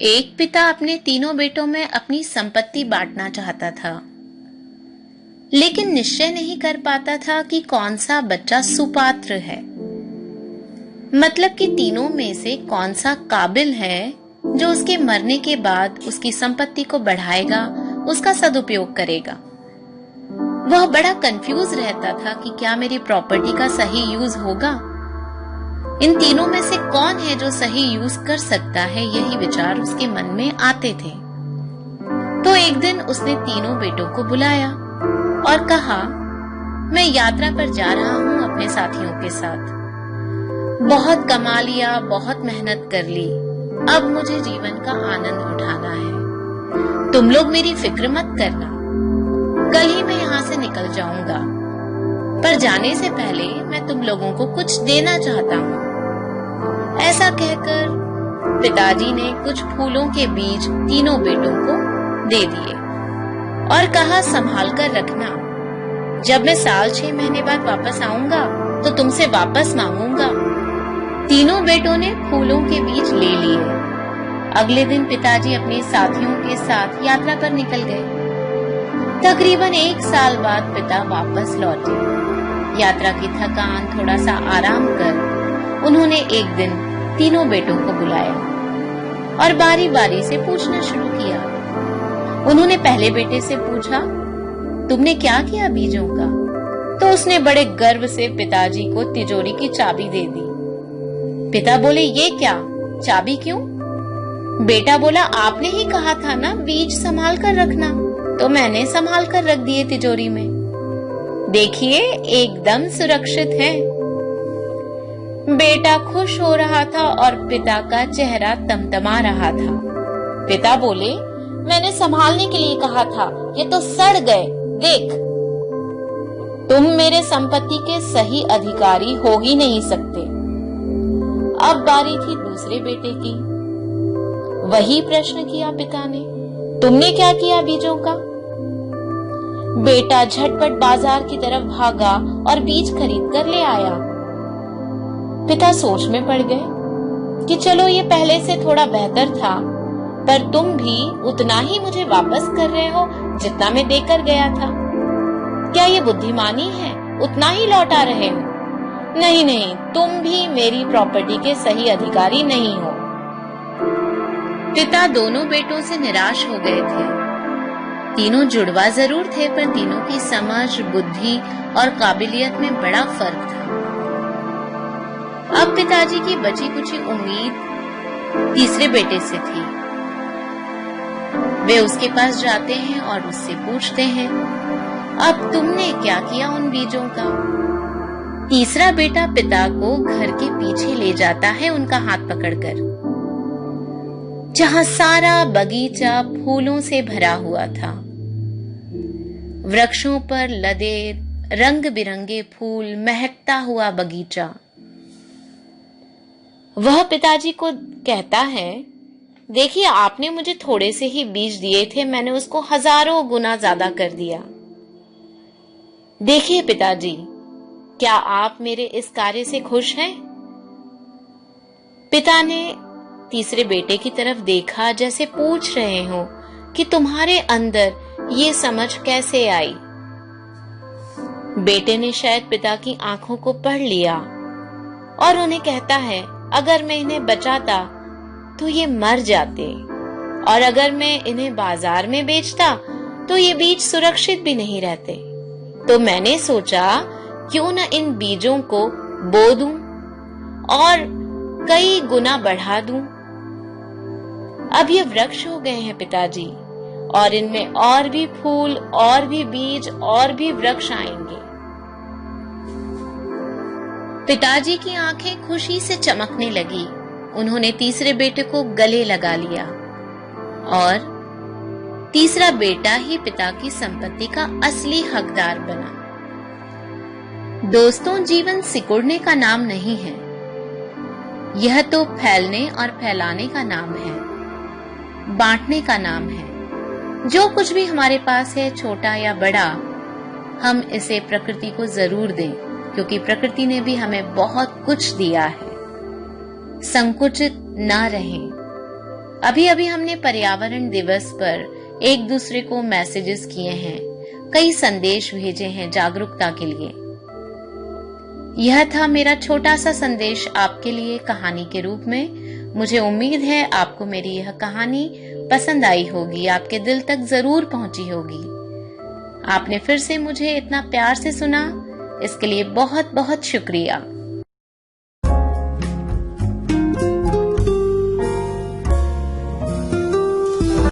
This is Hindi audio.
एक पिता अपने तीनों बेटों में अपनी संपत्ति बांटना चाहता था, लेकिन निश्चय नहीं कर पाता था कि कौन सा बच्चा सुपात्र है। मतलब कि तीनों में से कौन सा काबिल है जो उसके मरने के बाद उसकी संपत्ति को बढ़ाएगा, उसका सदुपयोग करेगा। वह बड़ा कंफ्यूज रहता था कि क्या मेरी प्रॉपर्टी का सही यूज होगा। इन तीनों में से कौन है जो सही यूज कर सकता है, यही विचार उसके मन में आते थे। तो एक दिन उसने तीनों बेटों को बुलाया और कहा, मैं यात्रा पर जा रहा हूं अपने साथियों के साथ। बहुत कमा लिया, बहुत मेहनत कर ली, अब मुझे जीवन का आनंद उठाना है। तुम लोग मेरी फिक्र मत करना, कल ही मैं यहाँ से निकल जाऊंगा, पर जाने से पहले मैं तुम लोगों को कुछ देना चाहता हूँ। ऐसा कहकर पिताजी ने कुछ फूलों के बीज तीनों बेटों को दे दिए और कहा, संभाल कर रखना। जब मैं 6 महीने बाद वापस आऊंगा तो तुमसे वापस मांगूंगा। तीनों बेटों ने फूलों के बीज ले लिए। अगले दिन पिताजी अपने साथियों के साथ यात्रा पर निकल गए। तकरीबन 1 साल बाद पिता वापस लौटे। यात्रा की थकान, थोड़ा सा आराम कर उन्होंने एक दिन तीनों बेटों को बुलाया और बारी बारी से पूछना शुरू किया। उन्होंने पहले बेटे से पूछा, तुमने क्या किया बीजों का? तो उसने बड़े गर्व से पिताजी को तिजोरी की चाबी दे दी। पिता बोले, ये क्या? चाबी क्यों? बेटा बोला, आपने ही कहा था ना बीज संभाल कर रखना, तो मैंने संभाल कर रख दिए तिजोरी में। देखिए, एकदम सुरक्षित है। बेटा खुश हो रहा था और पिता का चेहरा तमतमा रहा था। पिता बोले, मैंने संभालने के लिए कहा था, ये तो सड़ गए, देख। तुम मेरे संपत्ति के सही अधिकारी हो ही नहीं सकते। अब बारी थी दूसरे बेटे की। वही प्रश्न किया पिता ने, तुमने क्या किया बीजों का? बेटा झटपट बाजार की तरफ भागा और बीज खरीद कर ले आया। पिता सोच में पड़ गए कि चलो ये पहले से थोड़ा बेहतर था, पर तुम भी उतना ही मुझे वापस कर रहे हो जितना मैं देकर गया था। क्या ये बुद्धिमानी है? उतना ही लौटा रहे हो? नहीं नहीं, तुम भी मेरी प्रॉपर्टी के सही अधिकारी नहीं हो। पिता दोनों बेटों से निराश हो गए थे। तीनों जुड़वा जरूर थे, पर तीनों की समझ, बुद्धि और काबिलियत में बड़ा फर्क था। अब पिताजी की बची कुची उम्मीद तीसरे बेटे से थी। वे उसके पास जाते हैं और उससे पूछते हैं, अब तुमने क्या किया उन बीजों का? तीसरा बेटा पिता को घर के पीछे ले जाता है उनका हाथ पकड़कर, जहां सारा बगीचा फूलों से भरा हुआ था। वृक्षों पर लदे रंग बिरंगे फूल, महकता हुआ बगीचा। वह पिताजी को कहता है, देखिए, आपने मुझे थोड़े से ही बीज दिए थे, मैंने उसको हजारों गुना ज्यादा कर दिया। देखिए पिताजी, क्या आप मेरे इस कार्य से खुश हैं? पिता ने तीसरे बेटे की तरफ देखा, जैसे पूछ रहे हो कि तुम्हारे अंदर ये समझ कैसे आई। बेटे ने शायद पिता की आंखों को पढ़ लिया और उन्हें कहता है, अगर मैं इन्हें बचाता तो ये मर जाते, और अगर मैं इन्हें बाजार में बेचता तो ये बीज सुरक्षित भी नहीं रहते। तो मैंने सोचा, क्यों न इन बीजों को बो दूं और कई गुना बढ़ा दूं। अब ये वृक्ष हो गए हैं पिताजी, और इनमें और भी फूल, और भी बीज, और भी वृक्ष आएंगे। पिताजी की आंखें खुशी से चमकने लगी। उन्होंने तीसरे बेटे को गले लगा लिया और तीसरा बेटा ही पिता की संपत्ति का असली हकदार बना। दोस्तों, जीवन सिकुड़ने का नाम नहीं है, यह तो फैलने और फैलाने का नाम है, बांटने का नाम है। जो कुछ भी हमारे पास है, छोटा या बड़ा, हम इसे प्रकृति को जरूर दें, क्योंकि प्रकृति ने भी हमें बहुत कुछ दिया है। संकुचित ना रहें, अभी अभी हमने पर्यावरण दिवस पर एक दूसरे को मैसेजेस किए हैं, कई संदेश भेजे हैं जागरूकता के लिए। यह था मेरा छोटा सा संदेश आपके लिए कहानी के रूप में। मुझे उम्मीद है आपको मेरी यह कहानी पसंद आई होगी, आपके दिल तक जरूर पहुंची होगी। आपने फिर से मुझे इतना प्यार से सुना, इसके लिए बहुत बहुत शुक्रिया।